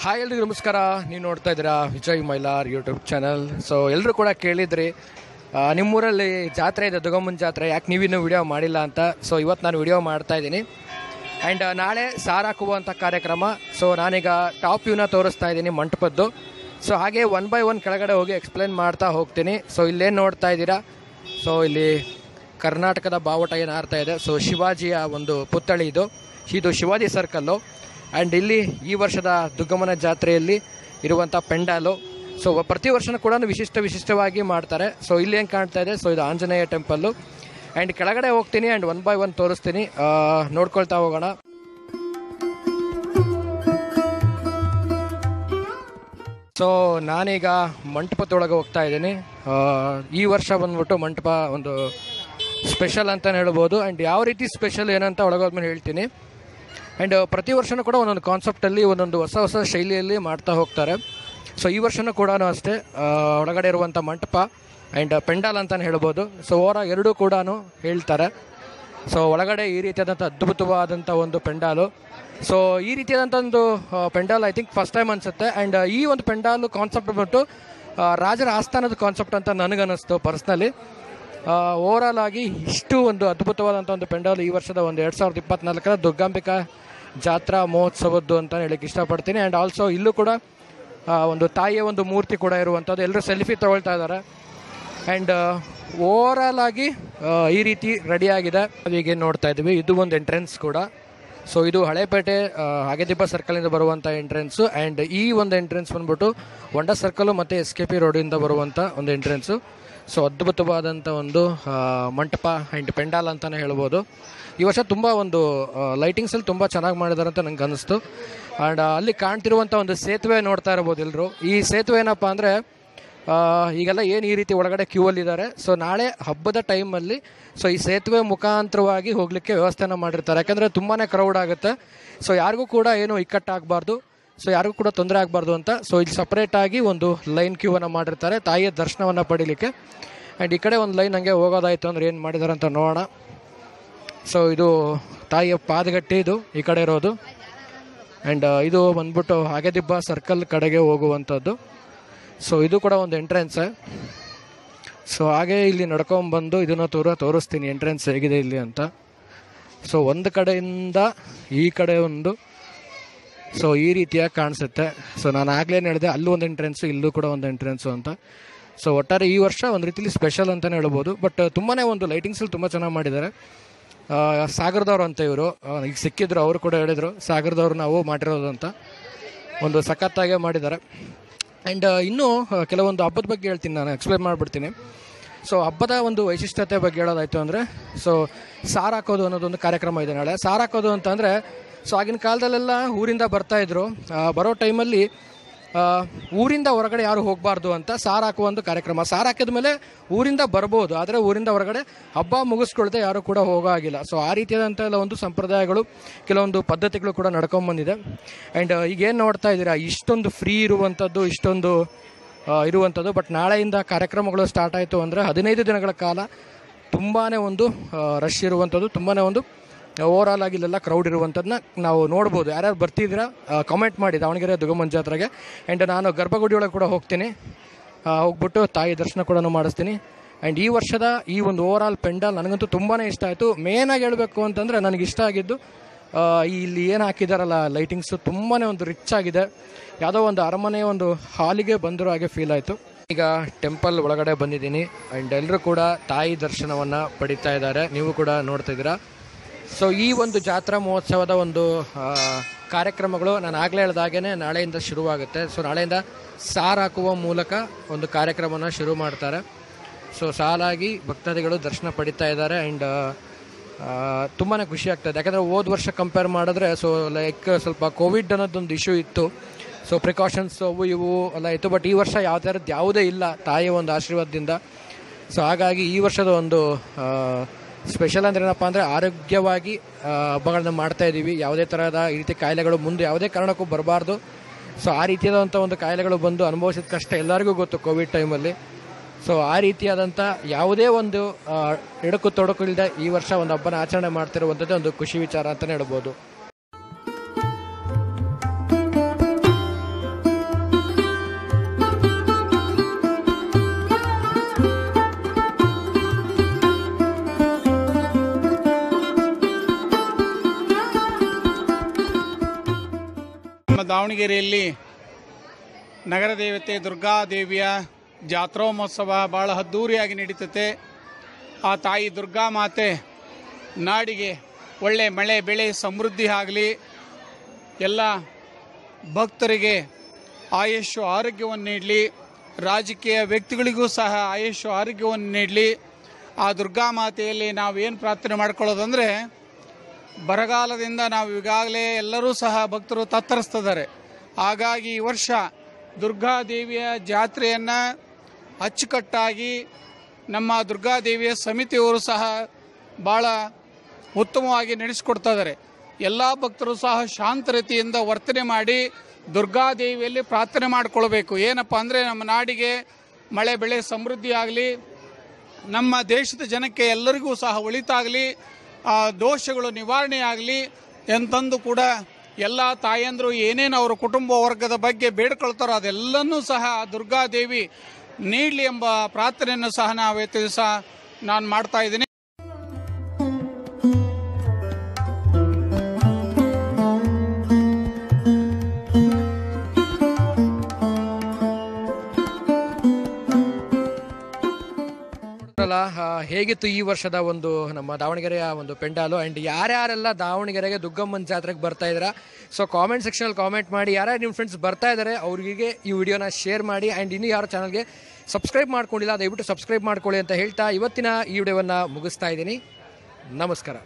Hi ಎಲ್ರಿಗೂ ನಮಸ್ಕಾರ. ನೀವು ನೋಡ್ತಾ ಇದ್ದೀರಾ Vijay Mylar YouTube channel. So ಎಲ್ಲರೂ ಕೂಡ ಕೇಳಿದ್ರಿ ನಿಮ್ಮೂರಲ್ಲಿ ಜಾತ್ರೆ ಇದೆ, ದುರ್ಗಮ್ಮನ ಜಾತ್ರೆ, ಯಾಕೆ ನೀವಿನ್ನೂ ವಿಡಿಯೋ ಮಾಡಿಲ್ಲ ಅಂತ. ಸೊ ಇವತ್ತು ನಾನು ವಿಡಿಯೋ ಮಾಡ್ತಾ ಇದ್ದೀನಿ. ಆ್ಯಂಡ್ ನಾಳೆ ಸಾರ್ ಹಾಕುವಂಥ ಕಾರ್ಯಕ್ರಮ. ಸೊ ನಾನೀಗ ಟಾಪ್ ವ್ಯೂನ ತೋರಿಸ್ತಾ ಇದ್ದೀನಿ ಮಂಟಪದ್ದು. ಸೊ ಹಾಗೆ ಒನ್ ಬೈ ಒನ್ ಕೆಳಗಡೆ ಹೋಗಿ ಎಕ್ಸ್ಪ್ಲೇನ್ ಮಾಡ್ತಾ ಹೋಗ್ತೀನಿ. ಸೊ ಇಲ್ಲೇನು ನೋಡ್ತಾ ಇದ್ದೀರಾ, ಸೊ ಇಲ್ಲಿ ಕರ್ನಾಟಕದ ಬಾವುಟ ಏನು ಹಾರ್ತಾ ಇದೆ. ಸೊ ಶಿವಾಜಿಯ ಒಂದು ಪುತ್ಥಳಿ ಇದು ಶಿವಾಜಿ ಸರ್ಕಲ್ಲು. ಆ್ಯಂಡ್ ಇಲ್ಲಿ ಈ ವರ್ಷದ ದುರ್ಗಮ್ಮನ ಜಾತ್ರೆಯಲ್ಲಿ ಇರುವಂಥ ಪೆಂಡಾಲು. ಸೊ ಪ್ರತಿ ವರ್ಷನೂ ಕೂಡ ವಿಶಿಷ್ಟವಾಗಿ ಮಾಡ್ತಾರೆ. ಸೊ ಇಲ್ಲಿ ಏನು ಕಾಣ್ತಾ ಇದೆ, ಸೊ ಇದು ಆಂಜನೇಯ ಟೆಂಪಲ್ಲು. ಆ್ಯಂಡ್ ಕೆಳಗಡೆ ಹೋಗ್ತೀನಿ ಆ್ಯಂಡ್ ಒನ್ ಬೈ ಒನ್ ತೋರಿಸ್ತೀನಿ, ನೋಡ್ಕೊಳ್ತಾ ಹೋಗೋಣ. ಸೊ ನಾನೀಗ ಮಂಟಪದೊಳಗೆ ಹೋಗ್ತಾ ಇದ್ದೀನಿ. ಈ ವರ್ಷ ಬಂದ್ಬಿಟ್ಟು ಮಂಟಪ ಒಂದು ಸ್ಪೆಷಲ್ ಅಂತಲೇ ಹೇಳ್ಬೋದು. ಆ್ಯಂಡ್ ಯಾವ ರೀತಿ ಸ್ಪೆಷಲ್ ಏನಂತ ಒಳಗೋದ್ಮೇಲೆ ಹೇಳ್ತೀನಿ. ಆ್ಯಂಡ್ ಪ್ರತಿ ವರ್ಷವೂ ಕೂಡ ಒಂದೊಂದು ಕಾನ್ಸೆಪ್ಟಲ್ಲಿ ಒಂದೊಂದು ಹೊಸ ಶೈಲಿಯಲ್ಲಿ ಮಾಡ್ತಾ ಹೋಗ್ತಾರೆ. ಸೊ ಈ ವರ್ಷವೂ ಕೂಡ ಅಷ್ಟೇ ಒಳಗಡೆ ಇರುವಂಥ ಮಂಟಪ ಆ್ಯಂಡ್ ಪೆಂಡಾಲ್ ಅಂತಲೇ ಹೇಳ್ಬೋದು. ಸೊ ಎರಡೂ ಕೂಡ ಹೇಳ್ತಾರೆ. ಸೊ ಒಳಗಡೆ ಈ ರೀತಿಯಾದಂಥ ಅದ್ಭುತವಾದಂಥ ಒಂದು ಪೆಂಡಾಲು. ಸೊ ಈ ರೀತಿಯಾದಂಥ ಒಂದು pandal I think first time ಅನಿಸುತ್ತೆ. ಆ್ಯಂಡ್ ಈ ಒಂದು ಪೆಂಡಾಲು ಕಾನ್ಸೆಪ್ಟ್ ಬಂದು ರಾಜರ ಆಸ್ಥಾನದ ಕಾನ್ಸೆಪ್ಟ್ ಅಂತ ನನಗನ್ನಿಸ್ತು ಪರ್ಸ್ನಲಿ. ಓವರಾಲ್ ಆಗಿ ಇಷ್ಟು ಒಂದು ಅದ್ಭುತವಾದಂಥ ಒಂದು ಪೆಂಡಾಲ್ ಈ ವರ್ಷದ ಒಂದು 2024 ದುರ್ಗಾಂಬಿಕಾ ಜಾತ್ರಾ ಮಹೋತ್ಸವದ್ದು ಅಂತ ಹೇಳಕ್ಕೆ ಇಷ್ಟಪಡ್ತೀನಿ. ಆ್ಯಂಡ್ ಆಲ್ಸೋ ಇಲ್ಲೂ ಕೂಡ ಒಂದು ತಾಯಿಯ ಒಂದು ಮೂರ್ತಿ ಕೂಡ ಇರುವಂಥದ್ದು. ಎಲ್ಲರೂ ಸೆಲ್ಫಿ ತೊಗೊಳ್ತಾ ಇದ್ದಾರೆ. ಆ್ಯಂಡ್ ಓವರಾಲ್ ಆಗಿ ಈ ರೀತಿ ರೆಡಿಯಾಗಿದೆ. ಅದೀಗ ನೋಡ್ತಾ ಇದ್ದೀವಿ, ಇದು ಒಂದು ಎಂಟ್ರೆನ್ಸ್ ಕೂಡ. ಸೊ ಇದು ಹಳೇಪೇಟೆ ಹಾಗೆದಿಬ್ಬ ಸರ್ಕಲಿಂದ ಬರುವಂಥ ಎಂಟ್ರೆನ್ಸು. ಆ್ಯಂಡ್ ಈ ಒಂದು ಎಂಟ್ರೆನ್ಸ್ ಬಂದ್ಬಿಟ್ಟು ಹೊಂಡಾ ಸರ್ಕಲು ಮತ್ತು SKP ರೋಡಿಂದ ಬರುವಂಥ ಒಂದು ಎಂಟ್ರೆನ್ಸು. ಸೊ ಅದ್ಭುತವಾದಂಥ ಒಂದು ಮಂಟಪ ಆ್ಯಂಡ್ ಪೆಂಡಾಲ್ ಅಂತಲೇ ಹೇಳ್ಬೋದು. ಈ ವರ್ಷ ತುಂಬ ಒಂದು ಲೈಟಿಂಗ್ಸಲ್ಲಿ ತುಂಬ ಚೆನ್ನಾಗಿ ಮಾಡಿದ್ದಾರೆ ಅಂತ ನಂಗೆ ಅನ್ನಿಸ್ತು. ಆ್ಯಂಡ್ ಅಲ್ಲಿ ಕಾಣ್ತಿರುವಂಥ ಒಂದು ಸೇತುವೆ ನೋಡ್ತಾ ಇರ್ಬೋದು ಎಲ್ಲರೂ. ಈ ಸೇತುವೆ ಏನಪ್ಪ ಅಂದರೆ ಈಗೆಲ್ಲ ಏನು ಈ ರೀತಿ ಒಳಗಡೆ ಕ್ಯೂ ಅಲ್ಲಿದ್ದಾರೆ. ಸೊ ನಾಳೆ ಹಬ್ಬದ ಟೈಮಲ್ಲಿ ಸೊ ಈ ಸೇತುವೆ ಮುಖಾಂತರವಾಗಿ ಹೋಗಲಿಕ್ಕೆ ವ್ಯವಸ್ಥೆನ ಮಾಡಿರ್ತಾರೆ. ಯಾಕಂದರೆ ತುಂಬಾ ಕ್ರೌಡ್ ಆಗುತ್ತೆ. ಸೊ ಯಾರಿಗೂ ಕೂಡ ಏನು ಇಕ್ಕಟ್ಟಾಗಬಾರ್ದು, ಸೊ ಯಾರಿಗೂ ಕೂಡ ತೊಂದರೆ ಆಗಬಾರ್ದು ಅಂತ. ಸೊ ಇಲ್ಲಿ ಸಪ್ರೇಟಾಗಿ ಒಂದು ಲೈನ್ ಕ್ಯೂವನ್ನು ಮಾಡಿರ್ತಾರೆ ತಾಯಿಯ ದರ್ಶನವನ್ನು ಪಡೀಲಿಕ್ಕೆ. ಆ್ಯಂಡ್ ಈ ಕಡೆ ಒಂದು ಲೈನ್ ಹಂಗೆ ಹೋಗೋದಾಯಿತು ಅಂದರೆ ಏನು ಮಾಡಿದ್ದಾರೆ ಅಂತ ನೋಡೋಣ. ಸೊ ಇದು ತಾಯಿಯ ಪಾದಗಟ್ಟಿ, ಇದು ಈ ಕಡೆ ಇರೋದು. ಆ್ಯಂಡ್ ಇದು ಬಂದ್ಬಿಟ್ಟು ಹಾಗೆದಿಬ್ಬ ಸರ್ಕಲ್ ಕಡೆಗೆ ಹೋಗುವಂಥದ್ದು. ಸೊ ಇದು ಕೂಡ ಒಂದು ಎಂಟ್ರೆನ್ಸೇ. ಸೊ ಹಾಗೆ ಇಲ್ಲಿ ನಡ್ಕೊಂಬಂದು ಇದನ್ನು ತೋರಿಸ್ತೀನಿ ಎಂಟ್ರೆನ್ಸ್ ಹೇಗಿದೆ ಇಲ್ಲಿ ಅಂತ. ಸೊ ಒಂದು ಕಡೆಯಿಂದ ಈ ಕಡೆ ಒಂದು ಸೊ ಈ ರೀತಿಯಾಗಿ ಕಾಣಿಸುತ್ತೆ. ಸೊ ನಾನು ಆಗಲೇ ಹೇಳಿದೆ, ಅಲ್ಲೂ ಒಂದು ಎಂಟ್ರೆನ್ಸು, ಇಲ್ಲೂ ಕೂಡ ಒಂದು ಎಂಟ್ರೆನ್ಸು ಅಂತ. ಸೊ ಒಟ್ಟಾರೆ ಈ ವರ್ಷ ಒಂದು ರೀತಿಲಿ ಸ್ಪೆಷಲ್ ಅಂತಲೇ ಹೇಳ್ಬೋದು. ಬಟ್ ತುಂಬಾ ಒಂದು ಲೈಟಿಂಗ್ಸಲ್ಲಿ ತುಂಬ ಚೆನ್ನಾಗಿ ಮಾಡಿದ್ದಾರೆ. ಸಾಗರದವ್ರು ಅಂತ ಇವರು ಈಗ ಸಿಕ್ಕಿದ್ರು, ಅವರು ಕೂಡ ಹೇಳಿದರು ಸಾಗರದವ್ರು ನಾವು ಮಾಡಿರೋದು ಅಂತ. ಒಂದು ಸಖತ್ತಾಗೆ ಮಾಡಿದ್ದಾರೆ. ಆ್ಯಂಡ್ ಇನ್ನೂ ಕೆಲವೊಂದು ಹಬ್ಬದ ಬಗ್ಗೆ ಹೇಳ್ತೀನಿ, ನಾನು ಎಕ್ಸ್ಪ್ಲೇನ್ ಮಾಡಿಬಿಡ್ತೀನಿ. ಸೊ ಹಬ್ಬದ ಒಂದು ವೈಶಿಷ್ಟ್ಯತೆ ಬಗ್ಗೆ ಹೇಳೋದಾಯಿತು ಅಂದರೆ, ಸೊ ಸಾರ್ ಹಾಕೋದು ಅನ್ನೋದೊಂದು ಕಾರ್ಯಕ್ರಮ ಇದೆ ನಾಳೆ. ಸಾರ್ ಹಾಕೋದು ಅಂತಂದರೆ, ಸೊ ಆಗಿನ ಕಾಲದಲ್ಲೆಲ್ಲ ಊರಿಂದ ಬರ್ತಾಯಿದ್ರು. ಬರೋ ಟೈಮಲ್ಲಿ ಊರಿಂದ ಹೊರಗಡೆ ಯಾರು ಹೋಗಬಾರ್ದು ಅಂತ ಸಾರ್ ಹಾಕುವ ಒಂದು ಕಾರ್ಯಕ್ರಮ. ಸಾರ್ ಹಾಕಿದ ಮೇಲೆ ಊರಿಂದ ಬರ್ಬೋದು, ಆದರೆ ಊರಿಂದ ಹೊರಗಡೆ ಹಬ್ಬ ಮುಗಿಸ್ಕೊಳ್ದೆ ಯಾರು ಕೂಡ ಹೋಗೋ ಆಗಿಲ್ಲ. ಸೊ ಆ ರೀತಿಯಾದಂಥ ಎಲ್ಲ ಒಂದು ಸಂಪ್ರದಾಯಗಳು, ಕೆಲವೊಂದು ಪದ್ಧತಿಗಳು ಕೂಡ ನಡ್ಕೊಂಬಂದಿದೆ. ಆ್ಯಂಡ್ ಈಗೇನು ನೋಡ್ತಾ ಇದ್ದೀರಾ, ಇಷ್ಟೊಂದು ಫ್ರೀ ಇರುವಂಥದ್ದು, ಇಷ್ಟೊಂದು ಇರುವಂಥದ್ದು. ಬಟ್ ನಾಳೆಯಿಂದ ಕಾರ್ಯಕ್ರಮಗಳು ಸ್ಟಾರ್ಟ್ ಆಯಿತು ಅಂದರೆ 15 ದಿನಗಳ ಕಾಲ ತುಂಬಾ ಒಂದು ರಶ್ ಇರುವಂಥದ್ದು, ತುಂಬಾ ಒಂದು ಓವರಾಲ್ ಆಗಿ ಇಲ್ಲೆಲ್ಲ ಕ್ರೌಡ್ ಇರುವಂಥದ್ದನ್ನ ನಾವು ನೋಡ್ಬೋದು. ಯಾರ್ಯಾರು ಬರ್ತಿದ್ದೀರಾ ಕಮೆಂಟ್ ಮಾಡಿ ದಾವಣಗೆರೆ ದುರ್ಗಮ್ಮನ ಜಾತ್ರೆಗೆ. ಆ್ಯಂಡ್ ನಾನು ಗರ್ಭಗುಡಿ ಒಳಗೆ ಕೂಡ ಹೋಗ್ತೀನಿ, ಹೋಗ್ಬಿಟ್ಟು ತಾಯಿ ದರ್ಶನ ಕೂಡ ಮಾಡಿಸ್ತೀನಿ. ಆ್ಯಂಡ್ ಈ ವರ್ಷದ ಈ ಒಂದು ಓವರಾಲ್ ಪೆಂಡಾಲ್ ನನಗಂತೂ ತುಂಬಾ ಇಷ್ಟ ಆಯಿತು. ಮೇನಾಗಿ ಹೇಳಬೇಕು ಅಂತಂದರೆ ನನಗೆ ಇಷ್ಟ ಆಗಿದ್ದು ಇಲ್ಲಿ ಏನು ಹಾಕಿದಾರಲ್ಲ ಲೈಟಿಂಗ್ಸು, ತುಂಬಾ ಒಂದು ರಿಚ್ ಆಗಿದೆ. ಯಾವುದೋ ಒಂದು ಅರಮನೆಯ ಒಂದು ಹಾಲಿಗೆ ಬಂದಿರೋ ಹಾಗೆ ಫೀಲ್ ಆಯಿತು. ಈಗ ಟೆಂಪಲ್ ಒಳಗಡೆ ಬಂದಿದ್ದೀನಿ. ಆ್ಯಂಡ್ ಎಲ್ಲರೂ ಕೂಡ ತಾಯಿ ದರ್ಶನವನ್ನು ಪಡಿತಾ ಇದ್ದಾರೆ, ನೀವು ಕೂಡ ನೋಡ್ತಾ ಇದ್ದೀರಾ. ಸೊ ಈ ಒಂದು ಜಾತ್ರಾ ಮಹೋತ್ಸವದ ಒಂದು ಕಾರ್ಯಕ್ರಮಗಳು ನಾನು ಆಗಲೇ ಹೇಳ್ದಾಗೇ ನಾಳೆಯಿಂದ ಶುರುವಾಗುತ್ತೆ. ಸೊ ನಾಳೆಯಿಂದ ಸಾರ್ ಹಾಕುವ ಮೂಲಕ ಒಂದು ಕಾರ್ಯಕ್ರಮನ ಶುರು ಮಾಡ್ತಾರೆ. ಸೊ ಸಾಲಾಗಿ ಭಕ್ತಾದಿಗಳು ದರ್ಶನ ಪಡಿತಾ ಇದ್ದಾರೆ. ಆ್ಯಂಡ್ ತುಂಬಾ ಖುಷಿ ಆಗ್ತಾಯಿದೆ. ಯಾಕಂದರೆ ಹೋದ ವರ್ಷ ಕಂಪೇರ್ ಮಾಡಿದ್ರೆ ಸೊ ಲೈಕ್ ಸ್ವಲ್ಪ ಕೋವಿಡ್ ಅನ್ನೋದೊಂದು ಇಶ್ಯೂ ಇತ್ತು. ಸೊ ಪ್ರಿಕಾಷನ್ಸ್ ಅವು ಇವು ಎಲ್ಲ ಇತ್ತು. ಬಟ್ ಈ ವರ್ಷ ಯಾವ ಥರದ್ದು ಯಾವುದೇ ಇಲ್ಲ ತಾಯಿಯ ಒಂದು ಆಶೀರ್ವಾದದಿಂದ. ಸೊ ಹಾಗಾಗಿ ಈ ವರ್ಷದ ಒಂದು ಸ್ಪೆಷಲ್ ಅಂದರೆ ಏನಪ್ಪ ಅಂದರೆ ಆರೋಗ್ಯವಾಗಿ ಹಬ್ಬಗಳನ್ನ ಮಾಡ್ತಾಯಿದ್ದೀವಿ. ಯಾವುದೇ ಥರದ ಈ ರೀತಿ ಕಾಯಿಲೆಗಳು ಮುಂದೆ ಯಾವುದೇ ಕಾರಣಕ್ಕೂ ಬರಬಾರ್ದು. ಸೊ ಆ ರೀತಿಯಾದಂಥ ಒಂದು ಕಾಯಿಲೆಗಳು ಬಂದು ಅನುಭವಿಸಿದ ಕಷ್ಟ ಎಲ್ಲರಿಗೂ ಗೊತ್ತು ಕೋವಿಡ್ ಟೈಮಲ್ಲಿ. ಸೊ ಆ ರೀತಿಯಾದಂಥ ಯಾವುದೇ ಒಂದು ಎಡಕು ತೊಡಕು ಇಲ್ಲದೆ ಈ ವರ್ಷ ಒಂದು ಹಬ್ಬನ ಆಚರಣೆ ಮಾಡ್ತಿರುವಂಥದ್ದು ಒಂದು ಖುಷಿ ವಿಚಾರ ಅಂತಲೇ ಹೇಳ್ಬೋದು. ದಾವಣಗೆರೆಯಲ್ಲಿ ನಗರ ದೇವತೆ ದುರ್ಗಾದೇವಿಯ ಜಾತ್ರಾ ಮಹೋತ್ಸವ ಭಾಳ ಅದ್ಧೂರಿಯಾಗಿ ನಡೀತತೆ. ಆ ತಾಯಿ ದುರ್ಗಾ ಮಾತೆ ನಾಡಿಗೆ ಒಳ್ಳೆ ಮಳೆ ಬೆಳೆ ಸಮೃದ್ಧಿ ಆಗಲಿ, ಎಲ್ಲ ಭಕ್ತರಿಗೆ ಆಯುಷ್ಯ ಆರೋಗ್ಯವನ್ನು ನೀಡಲಿ, ರಾಜಕೀಯ ವ್ಯಕ್ತಿಗಳಿಗೂ ಸಹ ಆಯುಷ್ಯ ಆರೋಗ್ಯವನ್ನು ನೀಡಲಿ. ಆ ದುರ್ಗಾ ಮಾತೆಯಲ್ಲಿ ನಾವೇನು ಪ್ರಾರ್ಥನೆ ಮಾಡ್ಕೊಳ್ಳೋದಂದರೆ, ಬರಗಾಲದಿಂದ ನಾವು ಈಗಾಗಲೇ ಎಲ್ಲರೂ ಸಹ ಭಕ್ತರು ತತ್ತರಿಸ್ತಿದ್ದಾರೆ. ಹಾಗಾಗಿ ಈ ವರ್ಷ ದುರ್ಗಾದೇವಿಯ ಜಾತ್ರೆಯನ್ನು ಅಚ್ಚುಕಟ್ಟಾಗಿ ನಮ್ಮ ದುರ್ಗಾದೇವಿಯ ಸಮಿತಿಯವರು ಸಹ ಭಾಳ ಉತ್ತಮವಾಗಿ ನಡೆಸಿಕೊಡ್ತಾ ಇದ್ದಾರೆ. ಎಲ್ಲ ಭಕ್ತರು ಸಹ ಶಾಂತ ರೀತಿಯಿಂದ ವರ್ತನೆ ಮಾಡಿ ದುರ್ಗಾದೇವಿಯಲ್ಲಿ ಪ್ರಾರ್ಥನೆ ಮಾಡಿಕೊಳ್ಬೇಕು. ಏನಪ್ಪ ಅಂದರೆ, ನಮ್ಮ ನಾಡಿಗೆ ಮಳೆ ಬೆಳೆ ಸಮೃದ್ಧಿ ಆಗಲಿ, ನಮ್ಮ ದೇಶದ ಜನಕ್ಕೆ ಎಲ್ಲರಿಗೂ ಸಹ ಒಳಿತಾಗಲಿ, ದೋಷಗಳು ನಿವಾರಣೆ ಆಗಲಿ ಎಂತಂದು ಕೂಡ ಎಲ್ಲ ತಾಯಂದರು ಏನೇನು ಅವರ ಕುಟುಂಬ ವರ್ಗದ ಬಗ್ಗೆ ಬೇಡ್ಕೊಳ್ತಾರೋ ಅದೆಲ್ಲನೂ ಸಹ ದುರ್ಗಾದೇವಿ ನೀಡಲಿ ಎಂಬ ಪ್ರಾರ್ಥನೆಯನ್ನು ಸಹ ನಾನು ಮಾಡ್ತಾ ಇದ್ದೀನಿ. ಹೇಗಿತ್ತು ಈ ವರ್ಷದ ಒಂದು ನಮ್ಮ ದಾವಣಗೆರೆಯ ಒಂದು ಪೆಂಡಾಲು, ಆ್ಯಂಡ್ ಯಾರ್ಯಾರೆಲ್ಲ ದಾವಣಗೆರೆಗೆ ದುರ್ಗಮ್ಮನ ಜಾತ್ರೆಗೆ ಬರ್ತಾ ಇದ್ದೀರಾ, ಸೊ ಕಾಮೆಂಟ್ ಸೆಕ್ಷನಲ್ಲಿ ಕಾಮೆಂಟ್ ಮಾಡಿ. ಯಾರ್ಯಾರು ನಿಮ್ಮ ಫ್ರೆಂಡ್ಸ್ ಬರ್ತಾ ಇದ್ದಾರೆ ಅವ್ರಿಗೆ ಈ ವಿಡಿಯೋನ ಶೇರ್ ಮಾಡಿ. ಆ್ಯಂಡ್ ಇನ್ನೂ ಯಾರು ಚಾನಲ್ಗೆ ಸಬ್ಸ್ಕ್ರೈಬ್ ಮಾಡ್ಕೊಂಡಿಲ್ಲ ದಯವಿಟ್ಟು ಸಬ್ಸ್ಕ್ರೈಬ್ ಮಾಡ್ಕೊಳ್ಳಿ ಅಂತ ಹೇಳ್ತಾ ಇವತ್ತಿನ ಈ ವಿಡಿಯೋವನ್ನು ಮುಗಿಸ್ತಾ ಇದ್ದೀನಿ. ನಮಸ್ಕಾರ.